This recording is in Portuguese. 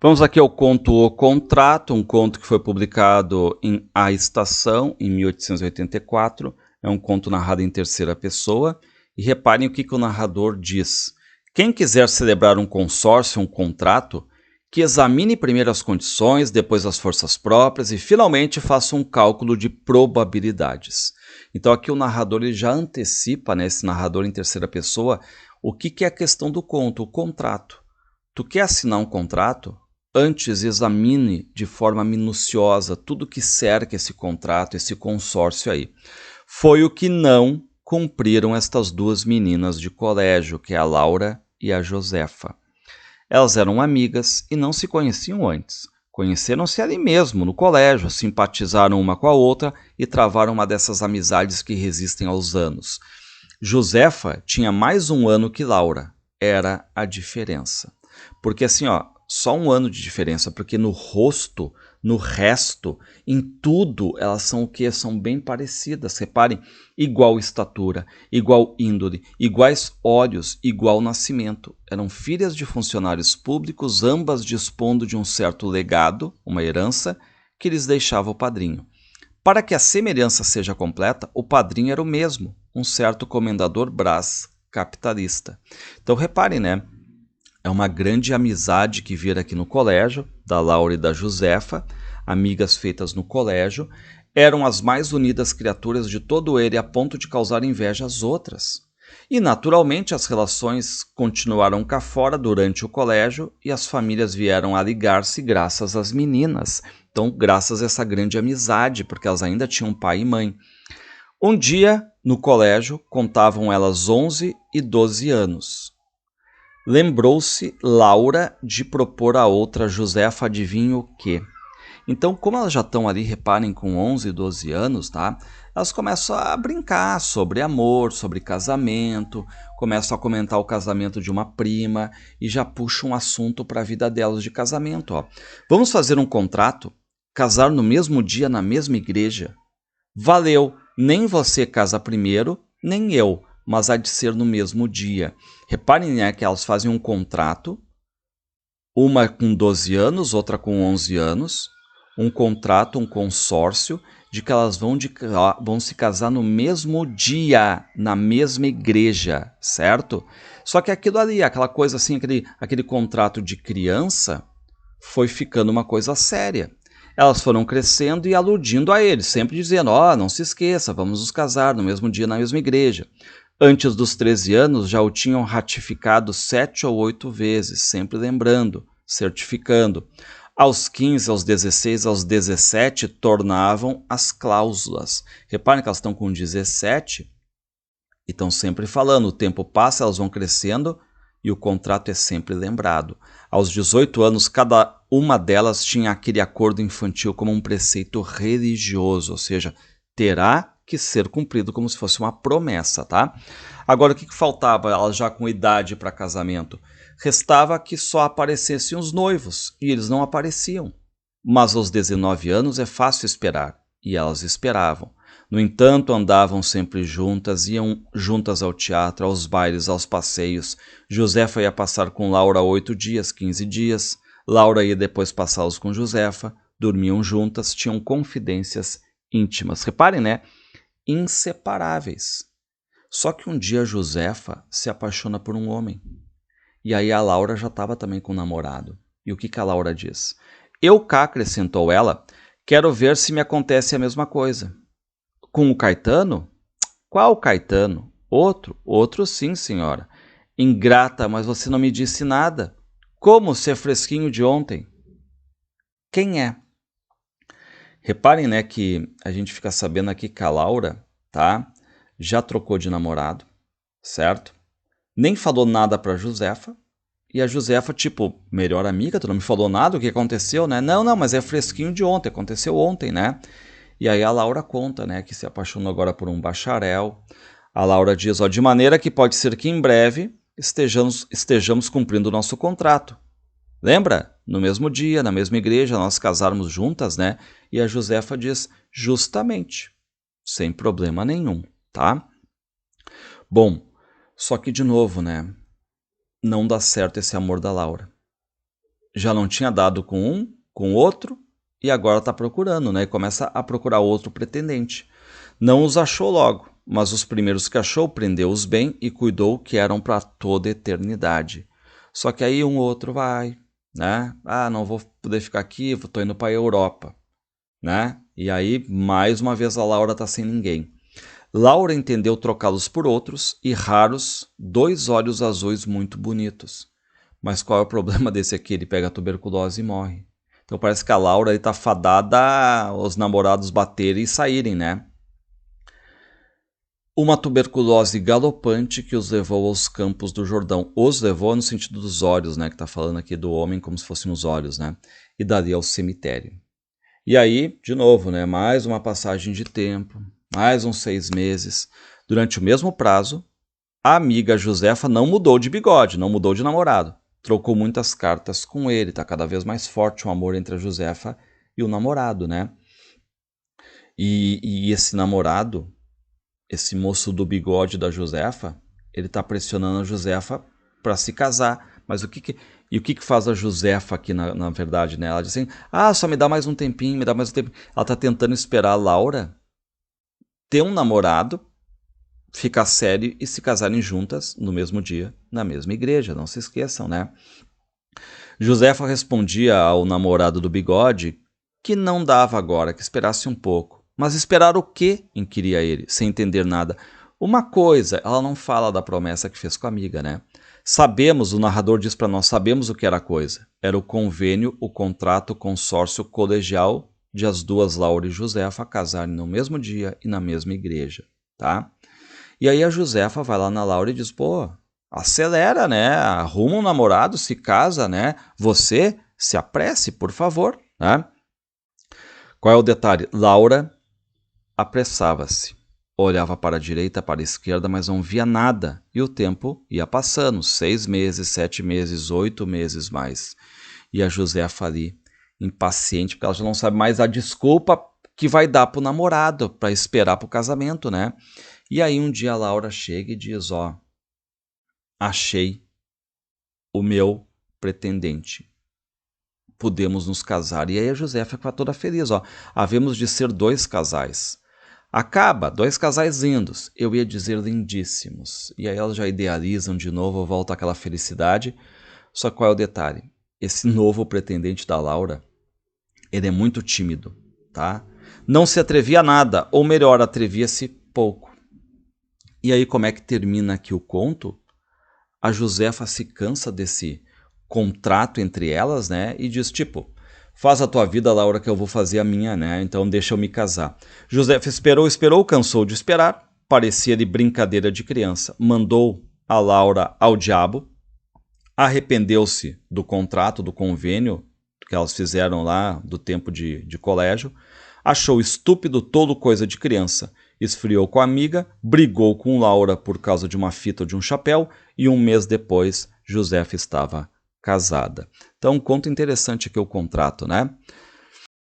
Vamos aqui ao conto O Contrato, um conto que foi publicado em A Estação, em 1884. É um conto narrado em terceira pessoa. E reparem o que o narrador diz. Quem quiser celebrar um consórcio, um contrato, que examine primeiro as condições, depois as forças próprias e finalmente faça um cálculo de probabilidades. Então aqui o narrador ele já antecipa, né, esse narrador em terceira pessoa, o que é a questão do conto, o contrato. Tu quer assinar um contrato? Antes examine de forma minuciosa tudo que cerca esse contrato, esse consórcio aí. Foi o que não cumpriram estas duas meninas de colégio, que é a Laura e a Josefa. Elas eram amigas e não se conheciam antes. Conheceram-se ali mesmo, no colégio, simpatizaram uma com a outra e travaram uma dessas amizades que resistem aos anos. Josefa tinha mais um ano que Laura. Era a diferença. Porque assim, ó, só um ano de diferença, porque no rosto, no resto, em tudo, elas são o quê? São bem parecidas. Reparem, igual estatura, igual índole, iguais olhos, igual nascimento. Eram filhas de funcionários públicos, ambas dispondo de um certo legado, uma herança, que lhes deixava o padrinho. Para que a semelhança seja completa, o padrinho era o mesmo, um certo comendador Brás, capitalista. Então reparem, né? É uma grande amizade que vira aqui no colégio, da Laura e da Josefa, amigas feitas no colégio, eram as mais unidas criaturas de todo ele a ponto de causar inveja às outras. E, naturalmente, as relações continuaram cá fora durante o colégio e as famílias vieram a ligar-se graças às meninas. Então, graças a essa grande amizade, porque elas ainda tinham pai e mãe. Um dia, no colégio, contavam elas 11 e 12 anos. Lembrou-se Laura de propor a outra Josefa, adivinha o quê? Então, como elas já estão ali, reparem, com 11 e 12 anos, tá? Elas começam a brincar sobre amor, sobre casamento, começam a comentar o casamento de uma prima e já puxam um assunto para a vida delas de casamento. Ó. Vamos fazer um contrato? Casar no mesmo dia, na mesma igreja? Valeu, nem você casa primeiro, nem eu, mas há de ser no mesmo dia. Reparem, né, que elas fazem um contrato, uma com 12 anos, outra com 11 anos, um contrato, um consórcio, de que elas vão se casar no mesmo dia, na mesma igreja, certo? Só que aquilo ali, aquela coisa assim, aquele contrato de criança, foi ficando uma coisa séria. Elas foram crescendo e aludindo a ele, sempre dizendo, não se esqueça, vamos nos casar no mesmo dia, na mesma igreja. Antes dos 13 anos, já o tinham ratificado 7 ou 8 vezes, sempre lembrando, certificando. Aos 15, aos 16, aos 17, tornavam as cláusulas. Reparem que elas estão com 17 e estão sempre falando. O tempo passa, elas vão crescendo e o contrato é sempre lembrado. Aos 18 anos, cada uma delas tinha aquele acordo infantil como um preceito religioso, ou seja, terá que ser cumprido como se fosse uma promessa, tá? Agora, o que faltava, elas já com idade para casamento? Restava que só aparecessem os noivos, e eles não apareciam. Mas aos 19 anos é fácil esperar, e elas esperavam. No entanto, andavam sempre juntas, iam juntas ao teatro, aos bailes, aos passeios. Josefa ia passar com Laura 8 dias, 15 dias. Laura ia depois passá-los com Josefa. Dormiam juntas, tinham confidências íntimas. Reparem, né? Inseparáveis. Só que um dia Josefa se apaixona por um homem. E aí a Laura já estava também com o namorado. E o que a Laura diz? Eu cá, acrescentou ela, quero ver se me acontece a mesma coisa. Com o Caetano? Qual Caetano? Outro sim, senhora. Ingrata, mas você não me disse nada. Como ser fresquinho de ontem? Quem é? Reparem, né, que a gente fica sabendo aqui que a Laura, tá, já trocou de namorado, certo? Nem falou nada pra Josefa. E a Josefa, tipo, melhor amiga, tu não me falou nada, o que aconteceu, né? Não, mas é fresquinho de ontem, aconteceu ontem, né? E aí a Laura conta, né, que se apaixonou agora por um bacharel. A Laura diz, de maneira que pode ser que em breve estejamos cumprindo o nosso contrato. Lembra? No mesmo dia, na mesma igreja, nós casarmos juntas, né? E a Josefa diz, justamente, sem problema nenhum, tá? Bom, só que de novo, né? Não dá certo esse amor da Laura. já não tinha dado com um, com outro, e agora está procurando, né? E começa a procurar outro pretendente. Não os achou logo, mas os primeiros que achou prendeu-os bem e cuidou que eram para toda a eternidade. Só que aí um outro vai, né? Ah, não vou poder ficar aqui, estou indo para a Europa, né? E aí, mais uma vez, a Laura está sem ninguém. Laura entendeu trocá-los por outros e raros 2 olhos azuis muito bonitos. Mas qual é o problema desse aqui? Ele pega a tuberculose e morre. Então parece que a Laura está fadada aos namorados baterem e saírem, né? Uma tuberculose galopante que os levou aos campos do Jordão. Os levou no sentido dos olhos, né? Que está falando aqui do homem como se fossem os olhos, né? E dali ao cemitério. E aí, de novo, né? Mais uma passagem de tempo, mais uns 6 meses. Durante o mesmo prazo, a amiga Josefa não mudou de bigode, não mudou de namorado. Trocou muitas cartas com ele, tá cada vez mais forte o amor entre a Josefa e o namorado, né? E esse namorado, esse moço do bigode da Josefa, ele tá pressionando a Josefa para se casar. Mas o que faz a Josefa aqui, na verdade, né? Ela diz assim, só me dá mais um tempinho, me dá mais um tempinho. Ela tá tentando esperar a Laura ter um namorado, ficar sério e se casarem juntas no mesmo dia, na mesma igreja, não se esqueçam, né? Josefa respondia ao namorado do bigode que não dava agora, que esperasse um pouco. Mas esperar o quê? Inquiria ele, sem entender nada. Uma coisa, ela não fala da promessa que fez com a amiga, né? Sabemos, o narrador diz para nós, sabemos o que era a coisa. Era o convênio, o contrato, o consórcio colegial de as duas, Laura e Josefa, casarem no mesmo dia e na mesma igreja, tá? E aí a Josefa vai lá na Laura e diz, pô, acelera, né? Arruma um namorado, se casa, né? Você se apresse, por favor, né? Qual é o detalhe? Laura apressava-se. Olhava para a direita, para a esquerda, mas não via nada. E o tempo ia passando, 6 meses, 7 meses, 8 meses mais. E a Josefa ali, impaciente, porque ela já não sabe mais a desculpa que vai dar para o namorado, para esperar para o casamento, né? E aí um dia a Laura chega e diz, achei o meu pretendente. Podemos nos casar. E aí a Josefa fica toda feliz, havemos de ser 2 casais. Acaba, 2 casais lindos, eu ia dizer lindíssimos. E aí elas já idealizam de novo, volta aquela felicidade. Só qual é o detalhe? Esse novo pretendente da Laura, ele é muito tímido, tá? Não se atrevia a nada, ou melhor, atrevia-se pouco. E aí como é que termina aqui o conto? A Josefa se cansa desse contrato entre elas, né? E diz, faz a tua vida, Laura, que eu vou fazer a minha, né? Então deixa eu me casar. Josefa esperou, cansou de esperar. Parecia de brincadeira de criança. Mandou a Laura ao diabo. Arrependeu-se do contrato, do convênio que elas fizeram lá do tempo de colégio. Achou estúpido, tolo, coisa de criança. Esfriou com a amiga, brigou com Laura por causa de uma fita ou de um chapéu e 1 mês depois Josefa estava casada. Então, um conto interessante aqui o contrato, né?